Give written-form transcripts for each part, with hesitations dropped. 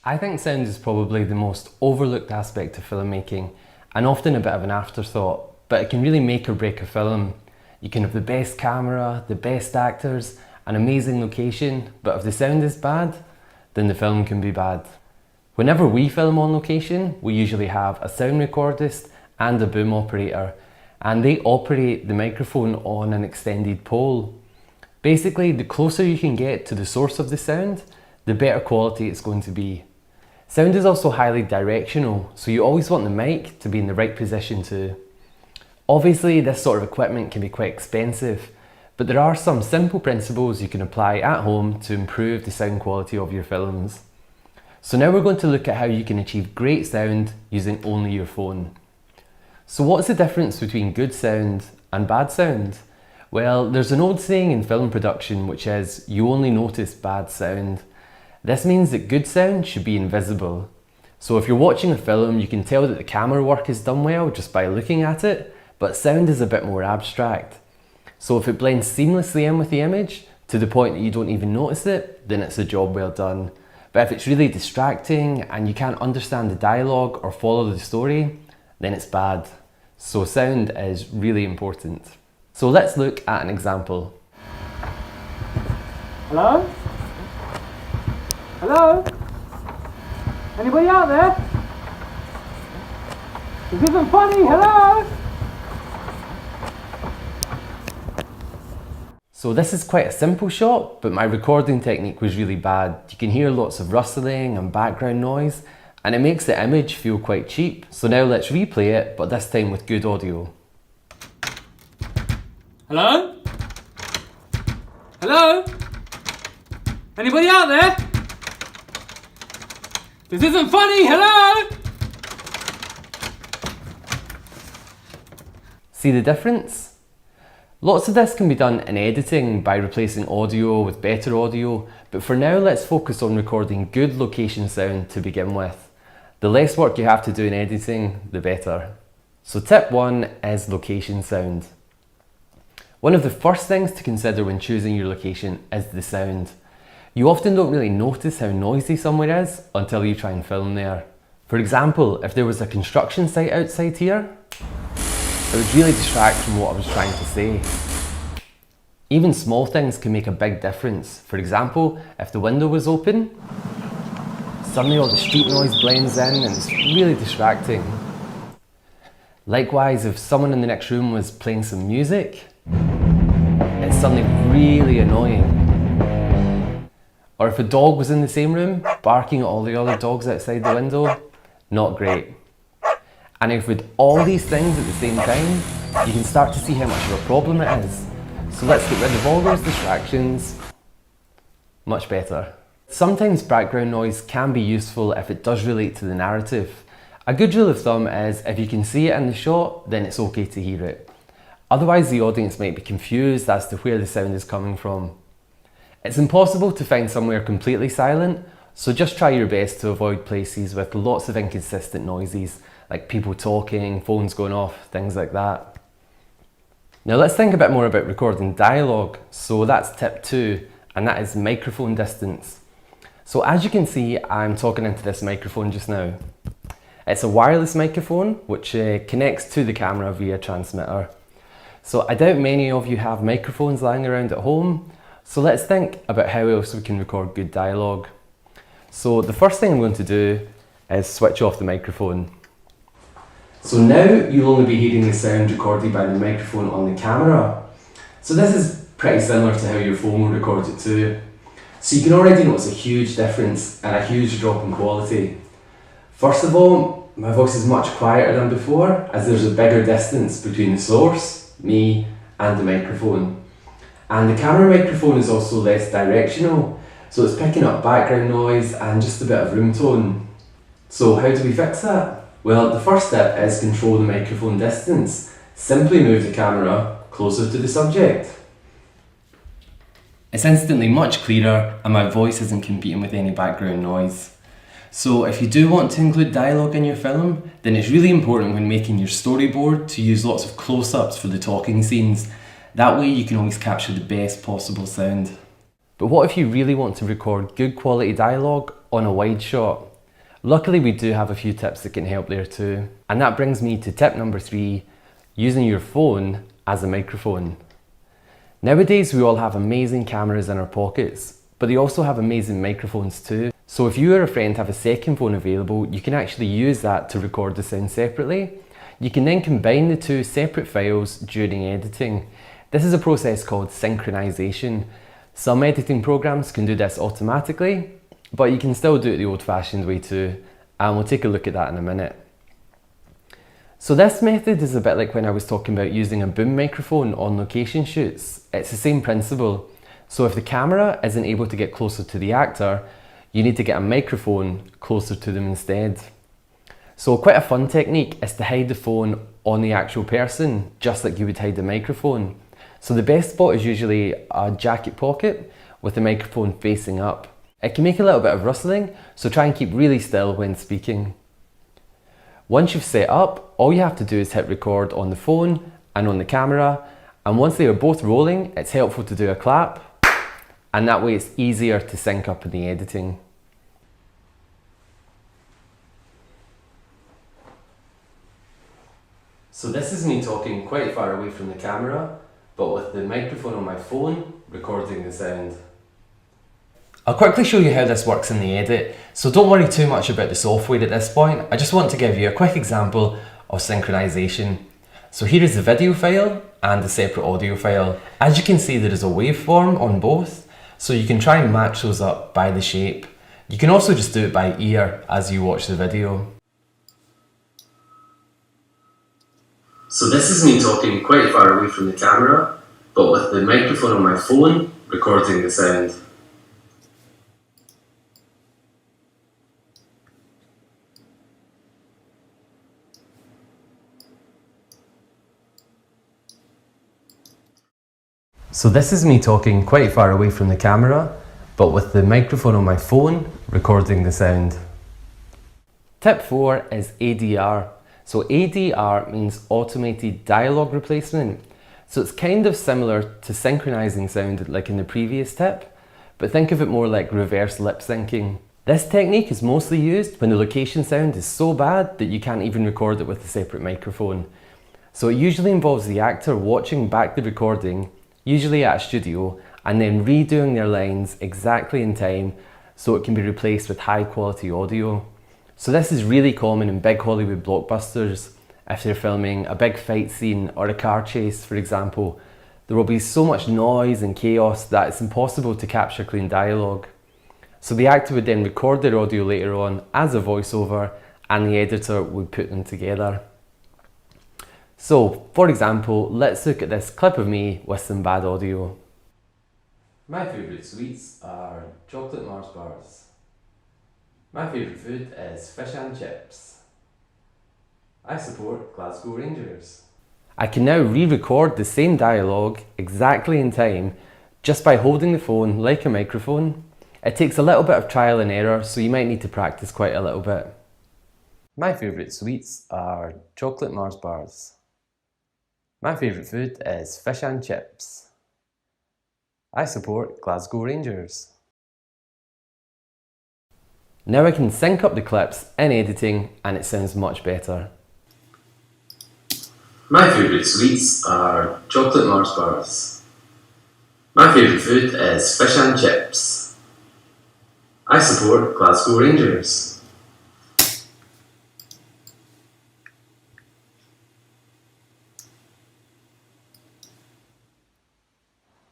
I think sound is probably the most overlooked aspect of filmmaking and often a bit of an afterthought, but it can really make or break a film. You can have the best camera, the best actors, an amazing location, but if the sound is bad, then the film can be bad. Whenever we film on location, we usually have a sound recordist and a boom operator, and they operate the microphone on an extended pole. Basically, the closer you can get to the source of the sound, the better quality it's going to be. Sound is also highly directional, so you always want the mic to be in the right position too. Obviously, this sort of equipment can be quite expensive, but there are some simple principles you can apply at home to improve the sound quality of your films. So now we're going to look at how you can achieve great sound using only your phone. So what's the difference between good sound and bad sound? Well, there's an old saying in film production which is, you only notice bad sound. This means that good sound should be invisible. So if you're watching a film, you can tell that the camera work is done well just by looking at it, but sound is a bit more abstract. So if it blends seamlessly in with the image, to the point that you don't even notice it, then it's a job well done. But if it's really distracting and you can't understand the dialogue or follow the story, then it's bad. So sound is really important. So let's look at an example. Hello? Hello? Anybody out there? This isn't funny, hello? So this is quite a simple shot, but my recording technique was really bad. You can hear lots of rustling and background noise, and it makes the image feel quite cheap. So now let's replay it, but this time with good audio. Hello? Hello? Anybody out there? This isn't funny, hello? See the difference? Lots of this can be done in editing by replacing audio with better audio, but for now let's focus on recording good location sound to begin with. The less work you have to do in editing, the better. So tip 1 is location sound. One of the first things to consider when choosing your location is the sound. You often don't really notice how noisy somewhere is until you try and film there. For example, if there was a construction site outside here, it would really distract from what I was trying to say. Even small things can make a big difference. For example, if the window was open, suddenly all the street noise blends in and it's really distracting. Likewise, if someone in the next room was playing some music, it's suddenly really annoying. Or if a dog was in the same room, barking at all the other dogs outside the window, not great. And if with all these things at the same time, you can start to see how much of a problem it is. So let's get rid of all those distractions. Much better. Sometimes background noise can be useful if it does relate to the narrative. A good rule of thumb is if you can see it in the shot, then it's okay to hear it. Otherwise the audience might be confused as to where the sound is coming from. It's impossible to find somewhere completely silent, so just try your best to avoid places with lots of inconsistent noises, like people talking, phones going off, things like that. Now let's think a bit more about recording dialogue. So that's tip 2, and that is microphone distance. So as you can see, I'm talking into this microphone just now. It's a wireless microphone which connects to the camera via transmitter. So I doubt many of you have microphones lying around at home, so let's think about how else we can record good dialogue. So the first thing I'm going to do is switch off the microphone. So now you'll only be hearing the sound recorded by the microphone on the camera. So this is pretty similar to how your phone will record it too. So you can already notice a huge difference and a huge drop in quality. First of all, my voice is much quieter than before as there's a bigger distance between the source, me, and the microphone. And the camera microphone is also less directional, so it's picking up background noise and just a bit of room tone. So how do we fix that? Well, the first step is control the microphone distance. Simply move the camera closer to the subject. It's instantly much clearer and my voice isn't competing with any background noise. So if you do want to include dialogue in your film, then it's really important when making your storyboard to use lots of close-ups for the talking scenes. That way you can always capture the best possible sound. But what if you really want to record good quality dialogue on a wide shot? Luckily, we do have a few tips that can help there too. And that brings me to tip number 3, using your phone as a microphone. Nowadays, we all have amazing cameras in our pockets, but they also have amazing microphones too. So if you or a friend have a second phone available, you can actually use that to record the sound separately. You can then combine the two separate files during editing. This is a process called synchronization. Some editing programs can do this automatically, but you can still do it the old-fashioned way too, and we'll take a look at that in a minute. So this method is a bit like when I was talking about using a boom microphone on location shoots. It's the same principle. So if the camera isn't able to get closer to the actor, you need to get a microphone closer to them instead. So quite a fun technique is to hide the phone on the actual person, just like you would hide the microphone. So the best spot is usually a jacket pocket with the microphone facing up. It can make a little bit of rustling, so try and keep really still when speaking. Once you've set up, all you have to do is hit record on the phone and on the camera, and once they are both rolling, it's helpful to do a clap, and that way it's easier to sync up in the editing. So this is me talking quite far away from the camera, but with the microphone on my phone recording the sound. I'll quickly show you how this works in the edit, so don't worry too much about the software at this point. I just want to give you a quick example of synchronization. So here is the video file and the separate audio file. As you can see, there is a waveform on both, so you can try and match those up by the shape. You can also just do it by ear as you watch the video. So this is me talking quite far away from the camera, but with the microphone on my phone recording the sound. So this is me talking quite far away from the camera, but with the microphone on my phone recording the sound. Tip 4 is ADR. So ADR means automated dialogue replacement. So it's kind of similar to synchronizing sound like in the previous tip, but think of it more like reverse lip syncing. This technique is mostly used when the location sound is so bad that you can't even record it with a separate microphone. So it usually involves the actor watching back the recording, usually at a studio, and then redoing their lines exactly in time so it can be replaced with high quality audio. So this is really common in big Hollywood blockbusters. If they're filming a big fight scene or a car chase, for example, there will be so much noise and chaos that it's impossible to capture clean dialogue. So the actor would then record their audio later on as a voiceover, and the editor would put them together. So, for example, let's look at this clip of me with some bad audio. My favourite sweets are chocolate Mars bars. My favourite food is fish and chips. I support Glasgow Rangers. I can now re-record the same dialogue exactly in time just by holding the phone like a microphone. It takes a little bit of trial and error, so you might need to practice quite a little bit. My favourite sweets are chocolate Mars bars. My favourite food is fish and chips. I support Glasgow Rangers. Now I can sync up the clips in editing and it sounds much better. My favourite sweets are chocolate Mars bars. My favourite food is fish and chips. I support Glasgow Rangers.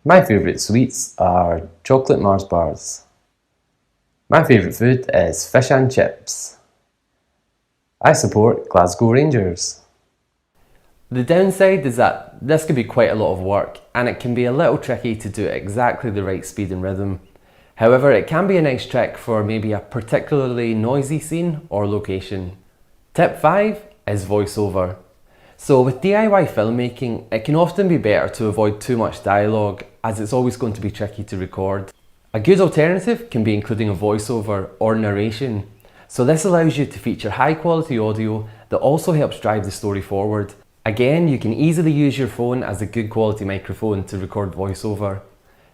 My favourite sweets are chocolate Mars bars. My favourite food is fish and chips. I support Glasgow Rangers. The downside is that this can be quite a lot of work and it can be a little tricky to do exactly the right speed and rhythm. However, it can be a nice trick for maybe a particularly noisy scene or location. Tip 5 is voiceover. So with DIY filmmaking, it can often be better to avoid too much dialogue as it's always going to be tricky to record. A good alternative can be including a voiceover or narration. So this allows you to feature high quality audio that also helps drive the story forward. Again, you can easily use your phone as a good quality microphone to record voiceover.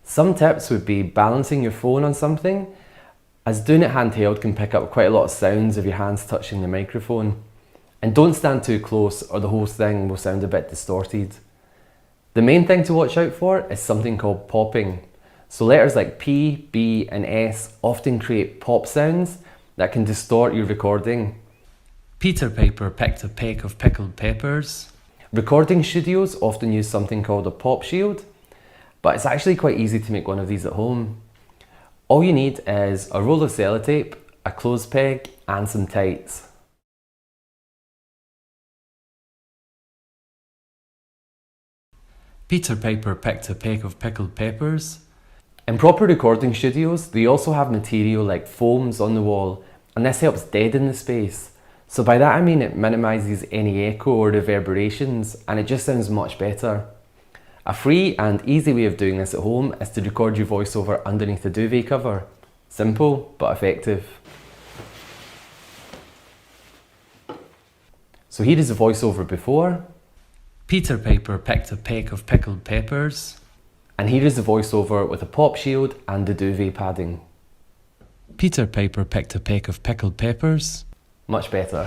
Some tips would be balancing your phone on something as doing it handheld can pick up quite a lot of sounds of your hands touching the microphone. And don't stand too close or the whole thing will sound a bit distorted. The main thing to watch out for is something called popping. So letters like P, B and S often create pop sounds that can distort your recording. Peter Piper picked a peck of pickled peppers. Recording studios often use something called a pop shield, but it's actually quite easy to make one of these at home. All you need is a roll of sellotape, a clothes peg and some tights. Peter Piper picked a peck of pickled peppers. In proper recording studios, they also have material like foams on the wall, and this helps deaden the space. So by that I mean it minimises any echo or reverberations, and it just sounds much better. A free and easy way of doing this at home is to record your voiceover underneath a duvet cover. Simple but effective. So here is the voiceover before. Peter Piper picked a peck of pickled peppers. And here is the voiceover with a pop shield and the duvet padding. Peter Piper picked a peck of pickled peppers. Much better.